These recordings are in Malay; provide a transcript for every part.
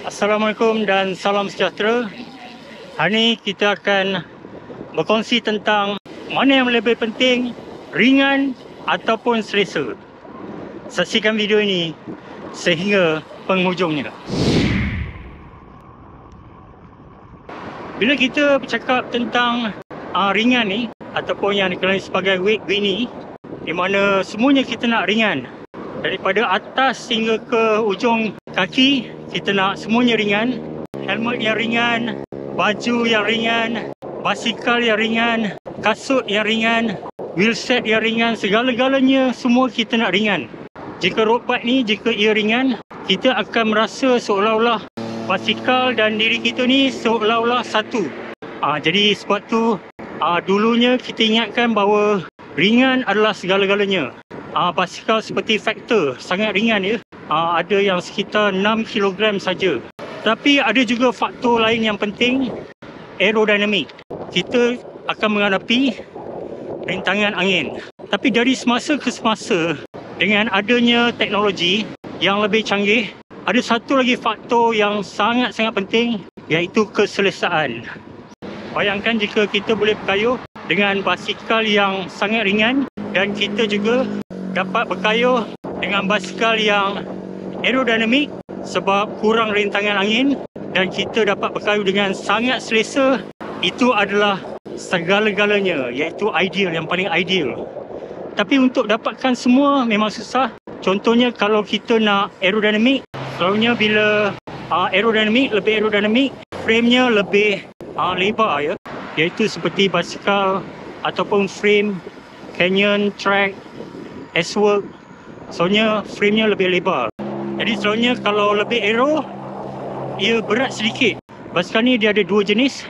Assalamualaikum dan salam sejahtera. Hari ini kita akan berkongsi tentang mana yang lebih penting, ringan ataupun selesa. Saksikan video ini sehingga penghujungnya. Bila kita bercakap tentang ringan ni ataupun yang dikenali sebagai weight ni, di mana semuanya kita nak ringan. Daripada atas hingga ke ujung kaki, kita nak semuanya ringan. Helmet yang ringan, baju yang ringan, basikal yang ringan, kasut yang ringan, wheelset yang ringan, segala-galanya semua kita nak ringan. Jika road bike ni, jika ia ringan, kita akan merasa seolah-olah basikal dan diri kita ni seolah-olah satu. Jadi sebab tu dulunya kita ingatkan bahawa ringan adalah segala-galanya. Basikal seperti Factor sangat ringan ya. Ada yang sekitar 6 kg saja. Tapi ada juga faktor lain yang penting, aerodinamik. Kita akan menghadapi rintangan angin. Tapi dari semasa ke semasa, dengan adanya teknologi yang lebih canggih, ada satu lagi faktor yang sangat-sangat penting, iaitu keselesaan. Bayangkan jika kita boleh berkayuh dengan basikal yang sangat ringan dan kita juga dapat berkayuh dengan basikal yang aerodinamik sebab kurang rintangan angin dan kita dapat berkayuh dengan sangat selesa. Itu adalah segala-galanya, iaitu ideal, yang paling ideal. Tapi untuk dapatkan semua memang susah. Contohnya kalau kita nak aerodinamik, selalunya bila lebih aerodinamik, frame-nya lebih lebar ya, iaitu seperti basikal ataupun frame Canyon, Track, S-Work, soalnya frame-nya lebih lebar. Jadi selalunya kalau lebih aero, ia berat sedikit. Basikal ni dia ada dua jenis.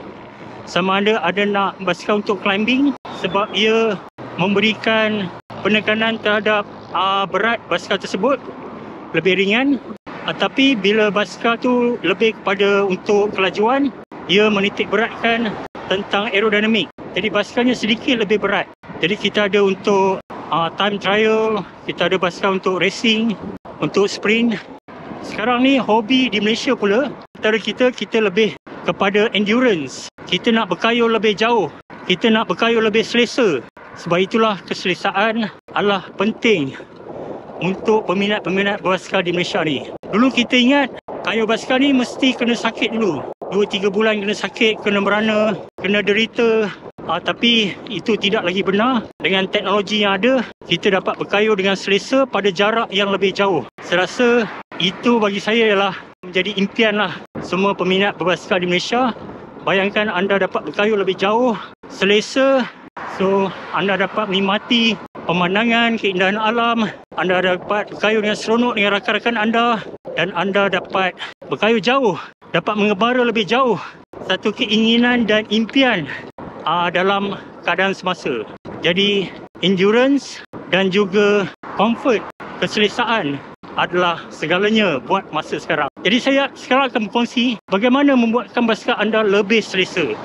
Sama ada nak basikal untuk climbing sebab ia memberikan penekanan terhadap berat basikal tersebut lebih ringan. Tapi bila basikal tu lebih kepada untuk kelajuan, ia menitik beratkan tentang aerodinamik. Jadi basikalnya sedikit lebih berat. Jadi kita ada untuk time trial, kita ada basikal untuk racing, untuk sprint. Sekarang ni hobi di Malaysia pula, antara kita lebih kepada endurance. Kita nak berkayuh lebih jauh, kita nak berkayuh lebih selesa. Sebab itulah keselesaan adalah penting untuk peminat-peminat basikal di Malaysia ni. Dulu kita ingat kayuh basikal ni mesti kena sakit dulu. 2-3 bulan kena sakit, kena merana, kena derita. Tapi itu tidak lagi benar. Dengan teknologi yang ada, kita dapat berkayuh dengan selesa pada jarak yang lebih jauh. Saya rasa itu bagi saya ialah menjadi impian lah semua peminat berbasikal di Malaysia. Bayangkan anda dapat berkayuh lebih jauh, selesa. So, anda dapat menikmati pemandangan, keindahan alam. Anda dapat berkayuh dengan seronok dengan rakan-rakan anda. Dan anda dapat berkayuh jauh, dapat mengebara lebih jauh. Satu keinginan dan impian dalam keadaan semasa. Jadi endurance dan juga comfort, keselesaan adalah segalanya buat masa sekarang. Jadi saya sekarang akan berkongsi bagaimana membuatkan basikal anda lebih selesa.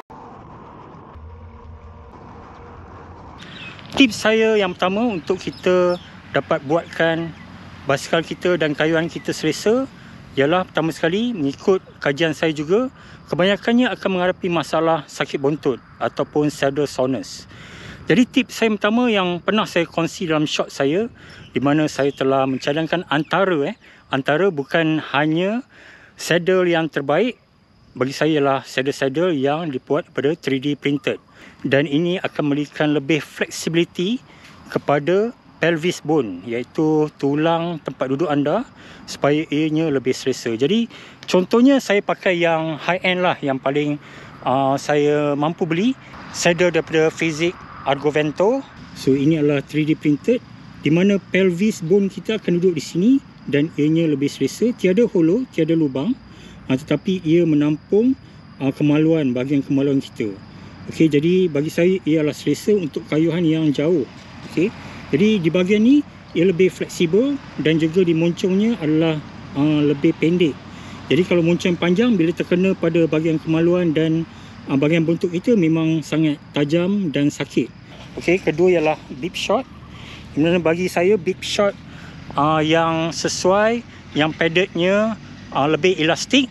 Tips saya yang pertama untuk kita dapat buatkan basikal kita dan kayuhan kita selesa ialah pertama sekali, mengikut kajian saya juga, kebanyakannya akan menghadapi masalah sakit bontot ataupun saddle soreness. Jadi tips saya pertama yang pernah saya kongsi dalam short saya, di mana saya telah mencadangkan antara bukan hanya saddle yang terbaik, bagi saya ialah saddle-saddle yang dibuat daripada 3D printed. Dan ini akan memberikan lebih flexibility kepada pelvis bone, iaitu tulang tempat duduk anda, supaya ianya lebih selesa. Jadi contohnya saya pakai yang high end lah, yang paling saya mampu beli, saddle daripada Fizik Argovento. So ini adalah 3D printed, di mana pelvis bone kita akan duduk di sini dan ianya lebih selesa. Tiada hollow, tiada lubang, tetapi ia menampung bahagian kemaluan kita. Okey, jadi bagi saya ia adalah selesa untuk kayuhan yang jauh. Okey, jadi di bahagian ni ia lebih fleksibel dan juga di moncongnya adalah lebih pendek. Jadi kalau moncong panjang, bila terkena pada bahagian kemaluan dan bahagian bontot kita memang sangat tajam dan sakit. Okey, kedua ialah bib shot. Di mana bagi saya bib shot yang sesuai, yang paddednya lebih elastik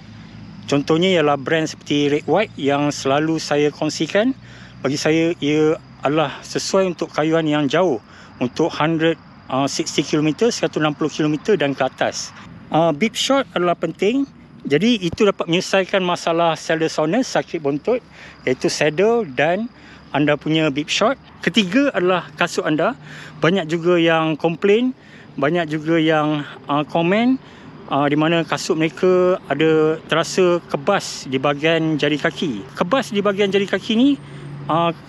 Contohnya ialah brand seperti Red White yang selalu saya kongsikan. Bagi saya, ia adalah sesuai untuk kayuhan yang jauh, untuk 160 km, 160 km dan ke atas. Bib short adalah penting. Jadi itu dapat menyelesaikan masalah saddle soreness, sakit bontot, iaitu saddle dan anda punya bib short. Ketiga adalah kasut anda. Banyak juga yang komplain, banyak juga yang komen di mana kasut mereka ada terasa kebas di bahagian jari kaki. Kebas di bahagian jari kaki ni,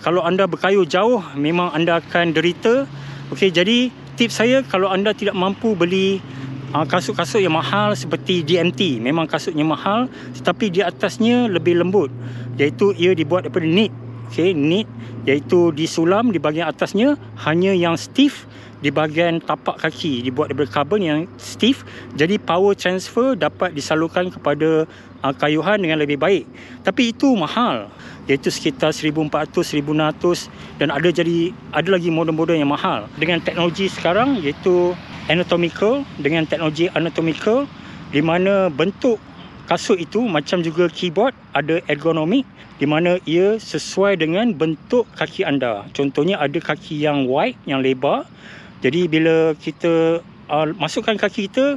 kalau anda berkayuh jauh, memang anda akan derita. Okey, jadi tips saya, kalau anda tidak mampu beli kasut-kasut yang mahal seperti DMT, memang kasutnya mahal tetapi di atasnya lebih lembut, iaitu ia dibuat daripada knit. Okey, knit iaitu disulam di bahagian atasnya, hanya yang stiff di bahagian tapak kaki dibuat daripada carbon yang stiff. Jadi power transfer dapat disalurkan kepada kayuhan dengan lebih baik. Tapi itu mahal, iaitu sekitar 1,400, 1,600 dan ada lagi model-model yang mahal. Dengan teknologi sekarang iaitu anatomical, dengan teknologi anatomical di mana bentuk kasut itu macam juga keyboard ada ergonomik, di mana ia sesuai dengan bentuk kaki anda. Contohnya ada kaki yang wide, yang lebar. Jadi bila kita masukkan kaki kita,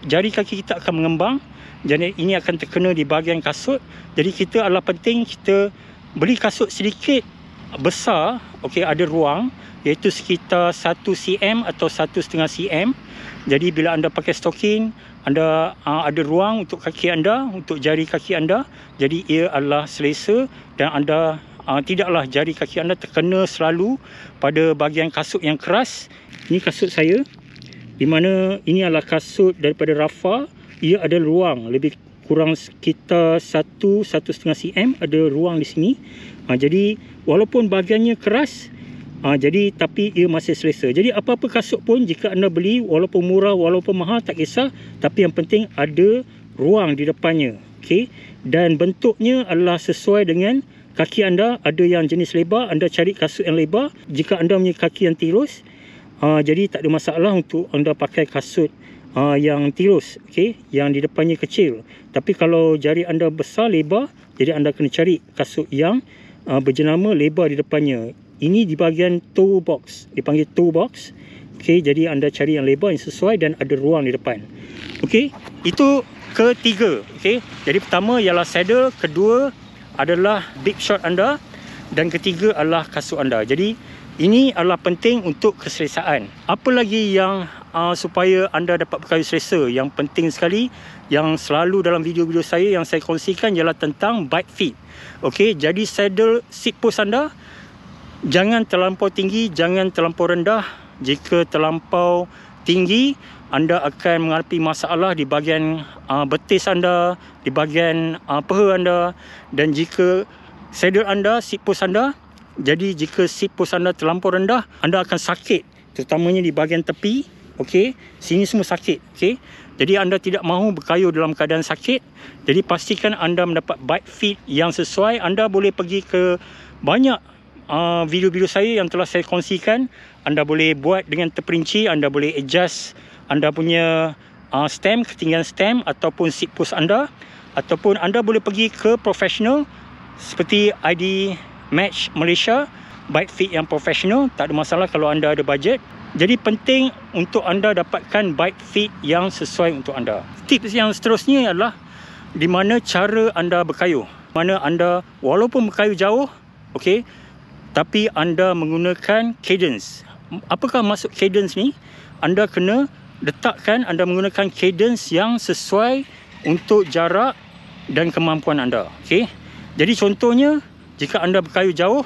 jari kaki kita akan mengembang. Jadi ini akan terkena di bahagian kasut. Jadi kita adalah penting kita beli kasut sedikit besar, okey, ada ruang, iaitu sekitar 1 cm atau 1,5 cm. Jadi bila anda pakai stocking, anda ada ruang untuk kaki anda, untuk jari kaki anda. Jadi ia adalah selesa dan anda tidaklah jari kaki anda terkena selalu pada bahagian kasut yang keras. Ini kasut saya, di mana ini adalah kasut daripada Rafa. Ia ada ruang lebih kurang sekitar 1-1,5 cm, ada ruang di sini. Jadi walaupun bahagiannya keras, tapi ia masih selesa. Jadi apa-apa kasut pun jika anda beli, walaupun murah, walaupun mahal, tak kisah, tapi yang penting ada ruang di depannya. Okey, dan bentuknya adalah sesuai dengan kaki anda. Ada yang jenis lebar, anda cari kasut yang lebar. Jika anda punya kaki yang tirus, jadi tak ada masalah untuk anda pakai kasut yang tirus, okey, yang di depannya kecil. Tapi kalau jari anda besar, lebar, jadi anda kena cari kasut yang berjenama lebar di depannya. Ini di bahagian toe box, dipanggil toe box. Okey, jadi anda cari yang lebar yang sesuai dan ada ruang di depan. Okey, itu ketiga. Okey, jadi pertama ialah saddle, kedua adalah big shot anda, dan ketiga adalah kasut anda. Jadi ini adalah penting untuk keselesaan. Apa lagi yang supaya anda dapat berkayuh selesa, yang penting sekali, yang selalu dalam video-video saya yang saya kongsikan ialah tentang bike fit. Okey, jadi saddle seat post anda jangan terlampau tinggi, jangan terlampau rendah. Jika terlampau tinggi, anda akan menghadapi masalah di bahagian betis anda, di bahagian peha anda. Dan jika saddle anda, seat post anda, jadi jika seat post anda terlampau rendah, anda akan sakit, terutamanya di bahagian tepi. Okey, sini semua sakit. Okey, jadi anda tidak mahu berkayuh dalam keadaan sakit. Jadi pastikan anda mendapat bike fit yang sesuai. Anda boleh pergi ke banyak video-video saya yang telah saya kongsikan. Anda boleh buat dengan terperinci, anda boleh adjust anda punya stem, ketinggian stem ataupun seat post anda, ataupun anda boleh pergi ke profesional seperti ID Match Malaysia, bike fit yang profesional. Tak ada masalah kalau anda ada budget. Jadi penting untuk anda dapatkan bike fit yang sesuai untuk anda. Tips yang seterusnya adalah di mana cara anda berkayuh. Mana anda walaupun berkayuh jauh, okey, tapi anda menggunakan cadence. Apakah maksud cadence ni? Anda kena letakkan, anda menggunakan cadence yang sesuai untuk jarak dan kemampuan anda. Okey. Jadi contohnya, jika anda berkayuh jauh,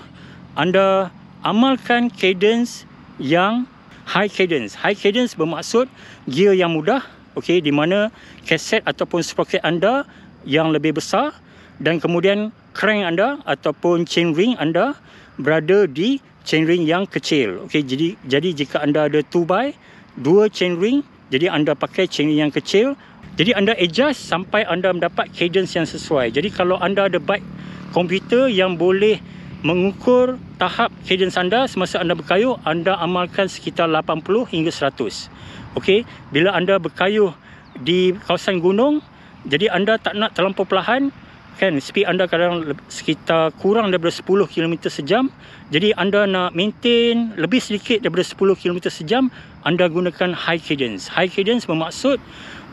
anda amalkan cadence yang high cadence. High cadence bermaksud gear yang mudah, okey, di mana kaset ataupun sprocket anda yang lebih besar, dan kemudian crank anda ataupun chainring anda berada di chainring yang kecil. Okey, jadi jika anda ada 2x, 2 chainring, jadi anda pakai chainring yang kecil. Jadi anda adjust sampai anda mendapat cadence yang sesuai. Jadi kalau anda ada bike komputer yang boleh mengukur tahap cadence anda semasa anda berkayuh, anda amalkan sekitar 80 hingga 100. Okey, bila anda berkayuh di kawasan gunung, Jadi anda tak nak terlampau perlahan, kan, speed anda kadang sekitar kurang daripada 10 km sejam. Jadi anda nak maintain lebih sedikit daripada 10 km sejam, anda gunakan high cadence. High cadence bermaksud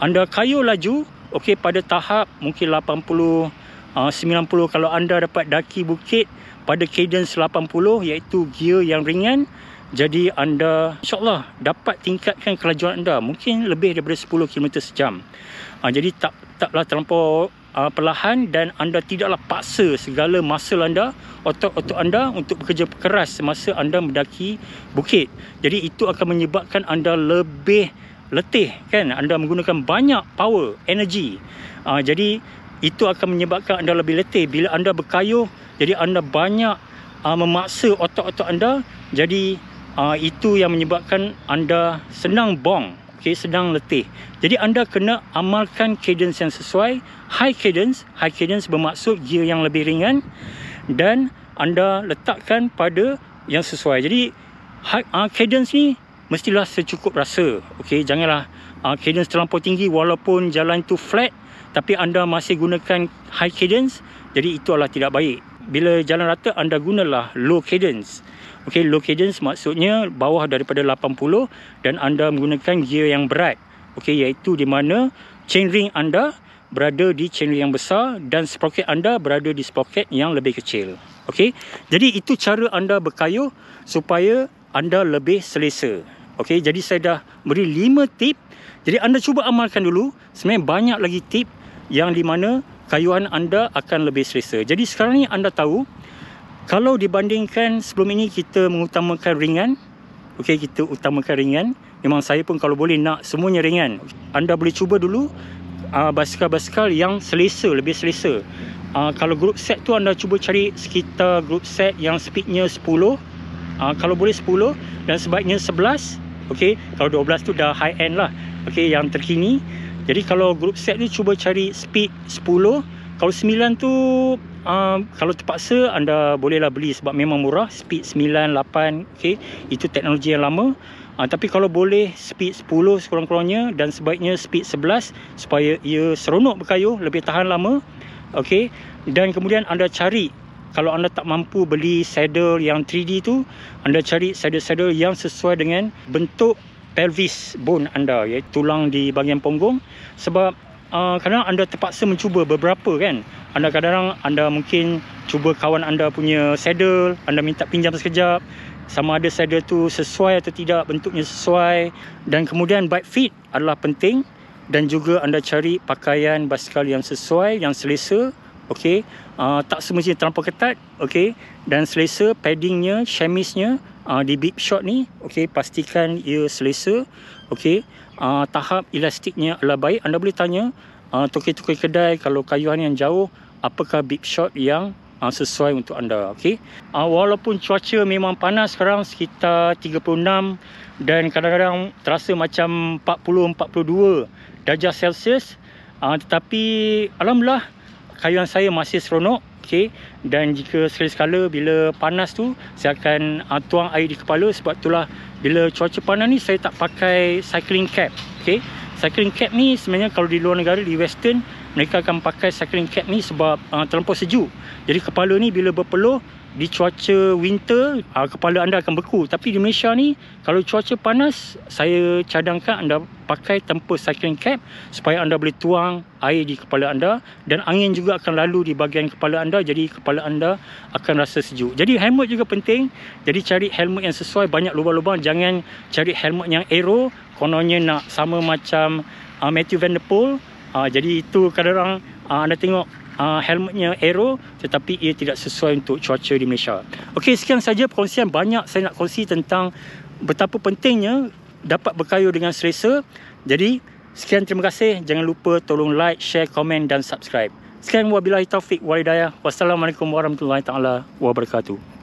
anda kayuh laju, okey, pada tahap mungkin 80, 90. Kalau anda dapat daki bukit pada cadence 80, iaitu gear yang ringan, jadi anda insyaAllah dapat tingkatkan kelajuan anda mungkin lebih daripada 10 km sejam. Jadi taklah terlampau perlahan, dan anda tidaklah paksa segala muscle anda, otot-otot anda untuk bekerja keras semasa anda mendaki bukit. Jadi itu akan menyebabkan anda lebih letih, kan, anda menggunakan banyak power, energi. Jadi itu akan menyebabkan anda lebih letih. Bila anda berkayuh, jadi anda banyak memaksa otot-otot anda. Jadi itu yang menyebabkan anda senang bong, okay, senang letih. Jadi anda kena amalkan cadence yang sesuai. High cadence bermaksud gear yang lebih ringan, dan anda letakkan pada yang sesuai. Jadi cadence ni mestilah secukup rasa. Okay, janganlah cadence terlampau tinggi walaupun jalan tu flat, tapi anda masih gunakan high cadence. Jadi itu adalah tidak baik. Bila jalan rata, anda gunalah low cadence. Okay, low cadence maksudnya bawah daripada 80, dan anda menggunakan gear yang berat. Okay, iaitu di mana chainring anda berada di chainring yang besar dan sprocket anda berada di sprocket yang lebih kecil. Okay, jadi itu cara anda berkayuh supaya anda lebih selesa. Okay, jadi saya dah beri 5 tip. Jadi anda cuba amalkan dulu. Sebenarnya banyak lagi tip yang di mana kayuhan anda akan lebih selesa. Jadi sekarang ni anda tahu, kalau dibandingkan sebelum ini kita mengutamakan ringan, okey, kita utamakan ringan. Memang saya pun kalau boleh nak semuanya ringan. Anda boleh cuba dulu basikal-basikal yang selesa, lebih selesa. Kalau group set tu anda cuba cari sekitar group set yang speednya 10. Kalau boleh 10, dan sebaiknya 11. Okey, kalau 12 tu dah high end lah. Okey, yang terkini. Jadi kalau group set ni cuba cari speed 10. Kalau 9 tu kalau terpaksa anda bolehlah beli sebab memang murah, speed 9, 8. Okey, itu teknologi yang lama. Tapi kalau boleh speed 10 sekurang-kurangnya, dan sebaiknya speed 11 supaya ia seronok berkayuh, lebih tahan lama. Okey, dan kemudian anda cari, kalau anda tak mampu beli saddle yang 3D tu, anda cari saddle-saddle yang sesuai dengan bentuk pelvis bone anda, iaitu tulang di bahagian punggung. Sebab kadang anda terpaksa mencuba beberapa, kan. Kadang-kadang anda mungkin cuba kawan anda punya saddle, anda minta pinjam sekejap, sama ada saddle tu sesuai atau tidak, bentuknya sesuai. Dan kemudian bike fit adalah penting, dan juga anda cari pakaian basikal yang sesuai, yang selesa. Okey, tak semestinya terlampau ketat. Okey, dan selesa, paddingnya, chemisnya di bib short ni, okey, pastikan ia selesa. Okey, tahap elastiknya adalah baik. Anda boleh tanya toki-toki kedai kalau kayuhan yang jauh, apakah bib short yang sesuai untuk anda. Okey, walaupun cuaca memang panas sekarang sekitar 36, dan kadang-kadang terasa macam 40-42 darjah Celsius, tetapi alhamdulillah kayuhan saya masih seronok. Okey, dan jika sekali-sekala bila panas tu, saya akan tuang air di kepala. Sebab itulah bila cuaca panas ni saya tak pakai cycling cap. Okey, cycling cap ni sebenarnya kalau di luar negara, di western, mereka akan pakai cycling cap ni sebab terlampau sejuk. Jadi kepala ni bila berpeluh di cuaca winter, kepala anda akan beku. Tapi di Malaysia ni, kalau cuaca panas, saya cadangkan anda pakai tanpa cycling cap supaya anda boleh tuang air di kepala anda, dan angin juga akan lalu di bahagian kepala anda, jadi kepala anda akan rasa sejuk. Jadi helmet juga penting. Jadi cari helmet yang sesuai, banyak lubang-lubang. Jangan cari helmet yang aero, kononnya nak sama macam Matthew Van Der Poel. Jadi itu kadang-kadang anda tengok helmetnya aero, tetapi ia tidak sesuai untuk cuaca di Malaysia. Okey, sekian saja perkongsian. Banyak saya nak kongsi tentang betapa pentingnya dapat berkayuh dengan selesa. Jadi sekian, terima kasih. Jangan lupa tolong like, share, komen dan subscribe. Sekian, wabillahi taufik wal hidayah. Wassalamualaikum warahmatullahi taala wabarakatuh.